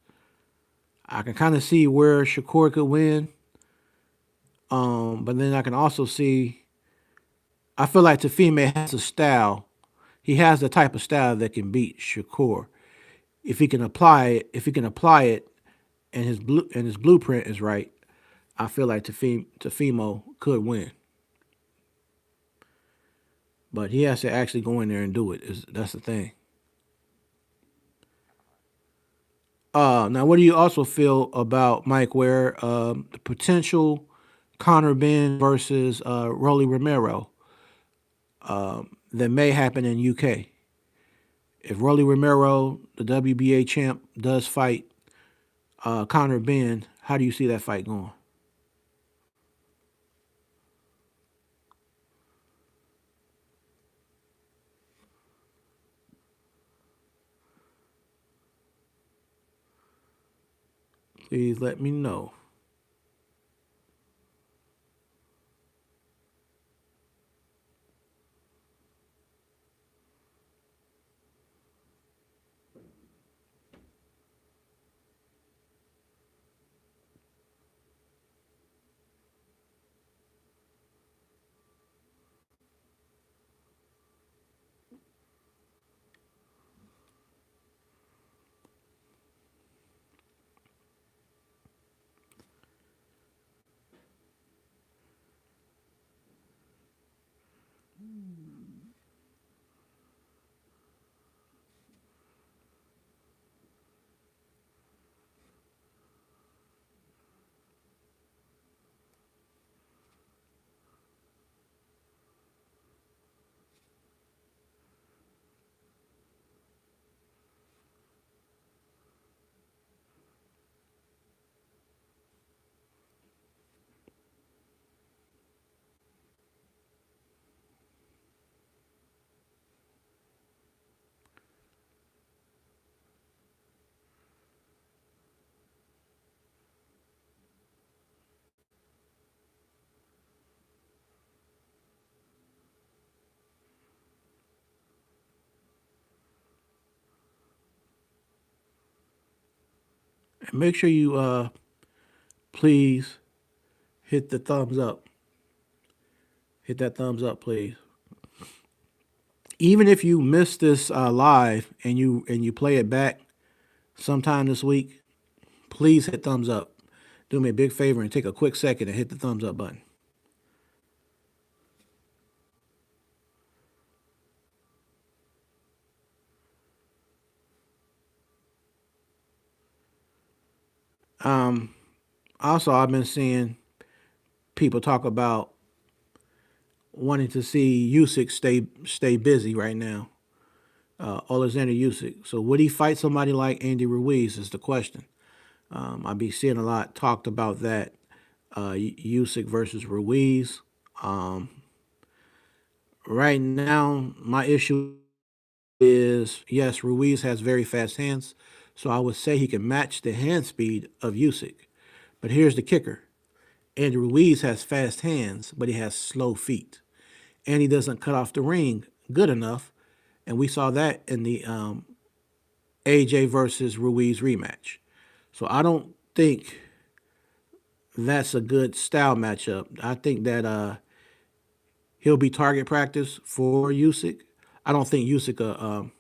I can kind of see where Shakur could win, but then I can also see. I feel like Tafime has a style. He has the type of style that can beat Shakur if he can apply it. If he can apply it, and his blueprint is right, I feel like Tafimo could win. But he has to actually go in there and do it. That's the thing. Now, what do you also feel about Mike Ware, the potential Conor Ben versus Rolly Romero that may happen in UK? If Rolly Romero, the WBA champ, does fight Conor Ben, how do you see that fight going? Please let me know. And make sure you please hit the thumbs up. Hit that thumbs up, please. Even if you miss this live and you play it back sometime this week, please hit thumbs up. Do me a big favor and take a quick second and hit the thumbs up button. Also, I've been seeing people talk about wanting to see Usyk stay busy right now. Alexander Usyk. So would he fight somebody like Andy Ruiz? Is the question. I'll be seeing a lot talked about that. Usyk versus Ruiz. Right now, my issue is yes, Ruiz has very fast hands, so I would say he can match the hand speed of Usyk. But here's the kicker: Andy Ruiz has fast hands, but he has slow feet, and he doesn't cut off the ring good enough. And we saw that in the AJ versus Ruiz rematch. So I don't think that's a good style matchup. I think that he'll be target practice for Usyk. I don't think Usyk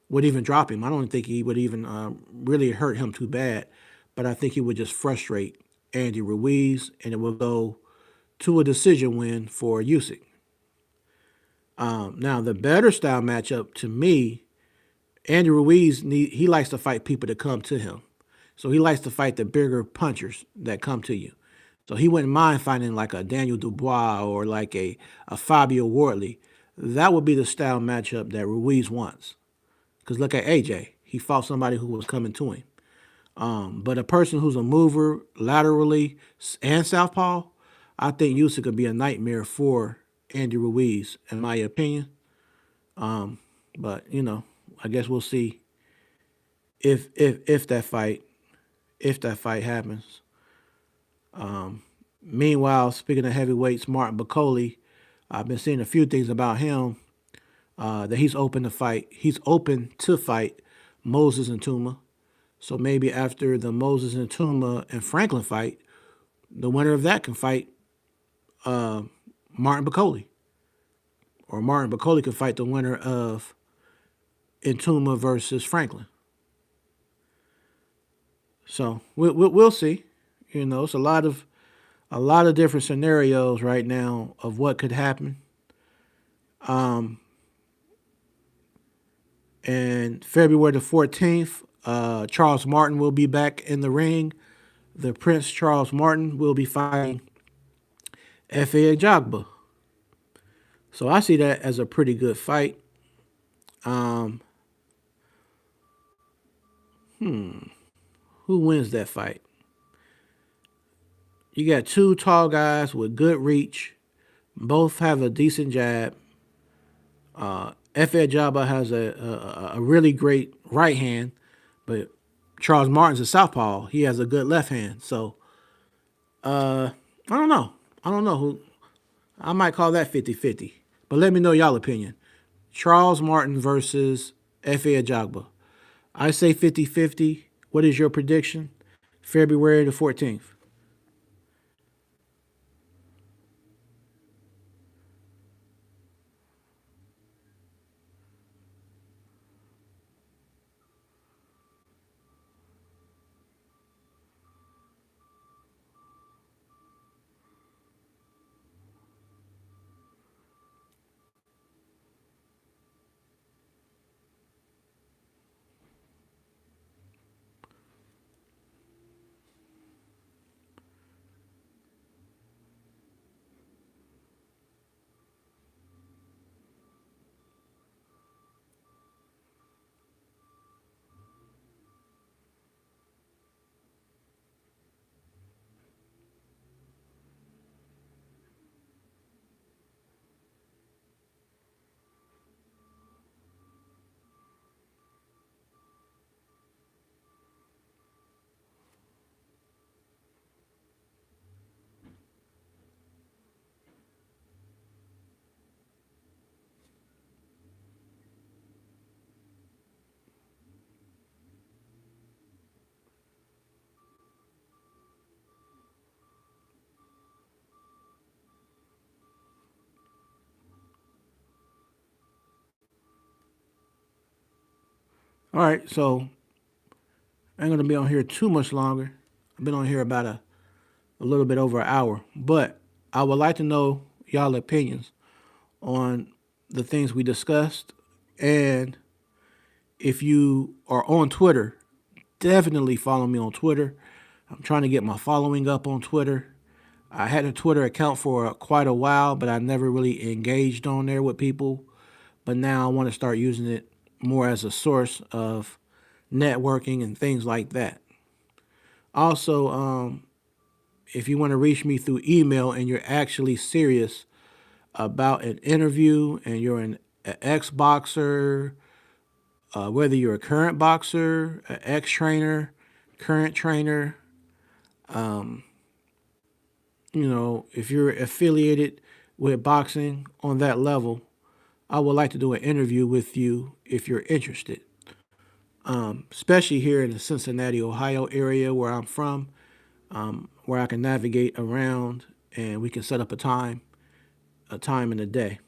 would even drop him. I don't think he would even really hurt him too bad. But I think he would just frustrate Andy Ruiz, and it will go to a decision win for Usyk. Now, the better style matchup to me, Andy Ruiz, he likes to fight people that come to him. So he likes to fight the bigger punchers that come to you. So he wouldn't mind fighting like a Daniel Dubois or like a Fabio Wardley. That would be the style matchup that Ruiz wants. Because look at AJ. He fought somebody who was coming to him. But a person who's a mover laterally and southpaw, I think Usyk could be a nightmare for Andy Ruiz, in my opinion. But I guess we'll see if that fight happens. Meanwhile, speaking of heavyweights, Martin Bacoli, I've been seeing a few things about him. That he's open to fight. He's open to fight Moses and Tuma. So maybe after the Moses and Tuma and Franklin fight, the winner of that can fight Martin Bacoli, or Martin Bacoli can fight the winner of Intuma versus Franklin. So we'll see. It's a lot of different scenarios right now of what could happen. And February the 14th, Charles Martin will be back in the ring. The Prince Charles Martin will be fighting F.A. Ajagba. So I see that as a pretty good fight. Um, who wins that fight? You got two tall guys with good reach. Both have a decent jab. F.A. Ajagba has a really great right hand, but Charles Martin's a southpaw. He has a good left hand. So I don't know. I don't know who. I might call that 50-50. But let me know y'all opinion. Charles Martin versus F.A. Ajagba. I say 50-50. What is your prediction? February the 14th. All right, so I ain't gonna be on here too much longer. I've been on here about a little bit over an hour, but I would like to know y'all opinions on the things we discussed, and if you are on Twitter, definitely follow me on Twitter. I'm trying to get my following up on Twitter. I had a Twitter account for quite a while, but I never really engaged on there with people. But now I want to start using it more as a source of networking and things like that. Also, if you want to reach me through email and you're actually serious about an interview and you're an ex boxer, whether you're a current boxer, an ex trainer, current trainer, if you're affiliated with boxing on that level, I would like to do an interview with you if you're interested. Especially here in the Cincinnati, Ohio area where I'm from, where I can navigate around and we can set up a time in the day.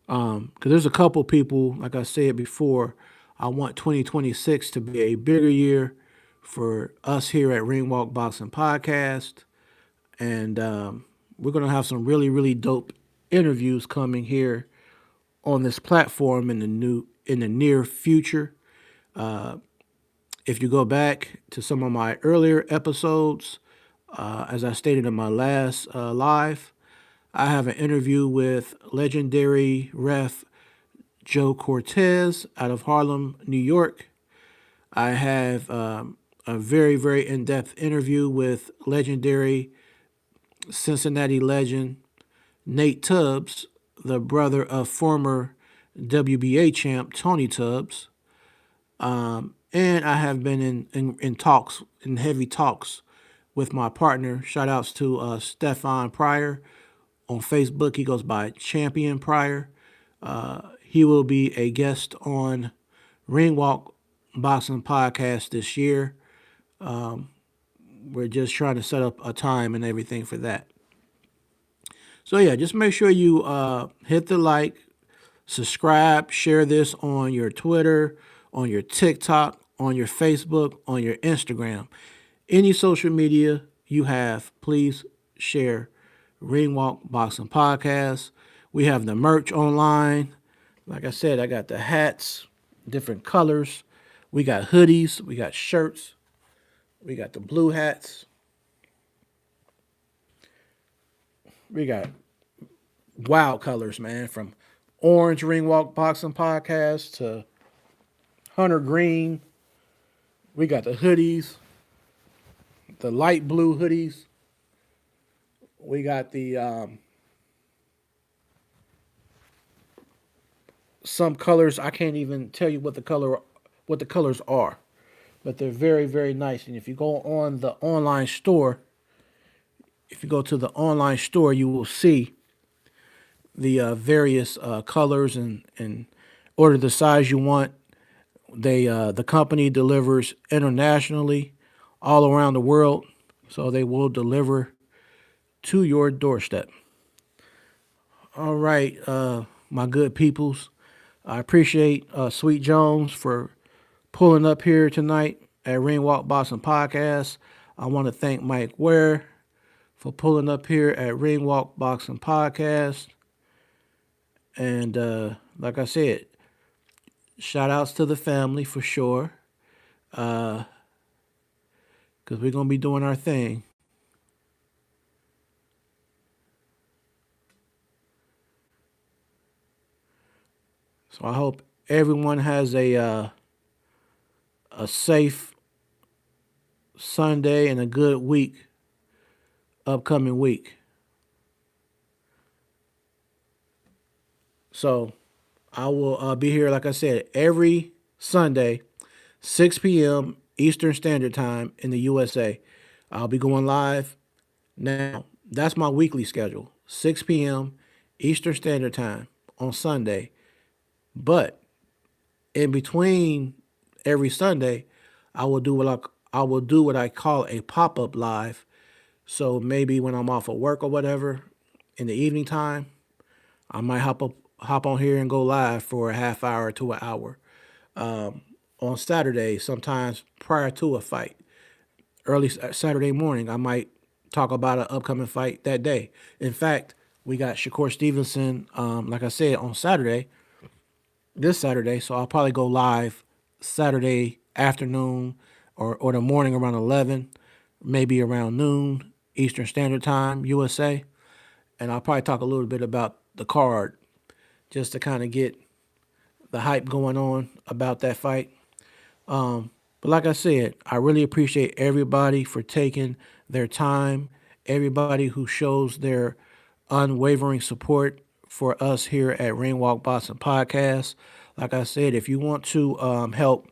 Because there's a couple people, like I said before, I want 2026 to be a bigger year for us here at Ringwalk Boxing Podcast. And we're going to have some really, really dope interviews coming here on this platform in the near future. If you go back to some of my earlier episodes, as I stated in my last live, I have an interview with legendary ref Joe Cortez out of Harlem, New York. I have a very, very in-depth interview with legendary Cincinnati legend Nate Tubbs, the brother of former WBA champ Tony Tubbs. And I have been in talks, in heavy talks with my partner. Shout outs to Stefan Pryor on Facebook. He goes by Champion Pryor. He will be a guest on Ring Walk Boxing Podcast this year. We're just trying to set up a time and everything for that. So yeah, just make sure you hit the like, subscribe, share this on your Twitter, on your TikTok, on your Facebook, on your Instagram. Any social media you have, please share Ring Walk Boxing Podcast. We have the merch online. Like I said, I got the hats, different colors. We got hoodies, we got shirts, we got the blue hats. We got wild colors, man, from orange Ring Walk Boxing Podcast to hunter green. We got the hoodies, the light blue hoodies. We got the some colors. I can't even tell you what the colors are, but they're very, very nice. And if you go on the online store, if you go to the online store, you will see the various colors and order the size you want. The company delivers internationally, all around the world, so they will deliver to your doorstep. All right, my good peoples, I appreciate Sweet Jones for pulling up here tonight at Ring Walk Boxing Podcast. I want to thank Mike Ware for pulling up here at Ring Walk Boxing Podcast. And like I said, shout outs to the family for sure. Because we're going to be doing our thing. So I hope everyone has a safe Sunday and a good week, upcoming week. So I will be here, like I said, every Sunday, 6 p.m. Eastern Standard Time in the USA. I'll be going live. Now, that's my weekly schedule, 6 p.m. Eastern Standard Time on Sunday. But in between every Sunday, I will do what I call a pop-up live. So maybe when I'm off of work or whatever, in the evening time, I might hop on here and go live for a half hour to an hour. On Saturday, sometimes prior to a fight, early Saturday morning, I might talk about an upcoming fight that day. In fact, we got Shakur Stevenson, like I said, on this Saturday, so I'll probably go live Saturday afternoon or the morning around 11, maybe around noon Eastern Standard Time, USA. And I'll probably talk a little bit about the card just to kind of get the hype going on about that fight. But like I said, I really appreciate everybody for taking their time, everybody who shows their unwavering support for us here at Ring Walk Boxing Podcast. Like I said, if you want to help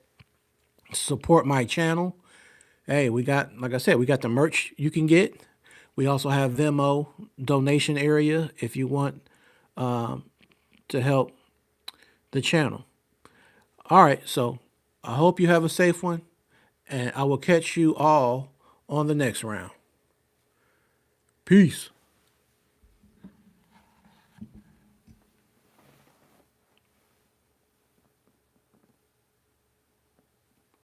support my channel, hey, like I said, we got the merch you can get. We also have Venmo donation area if you want to help the channel. All right, so I hope you have a safe one, and I will catch you all on the next round. Peace.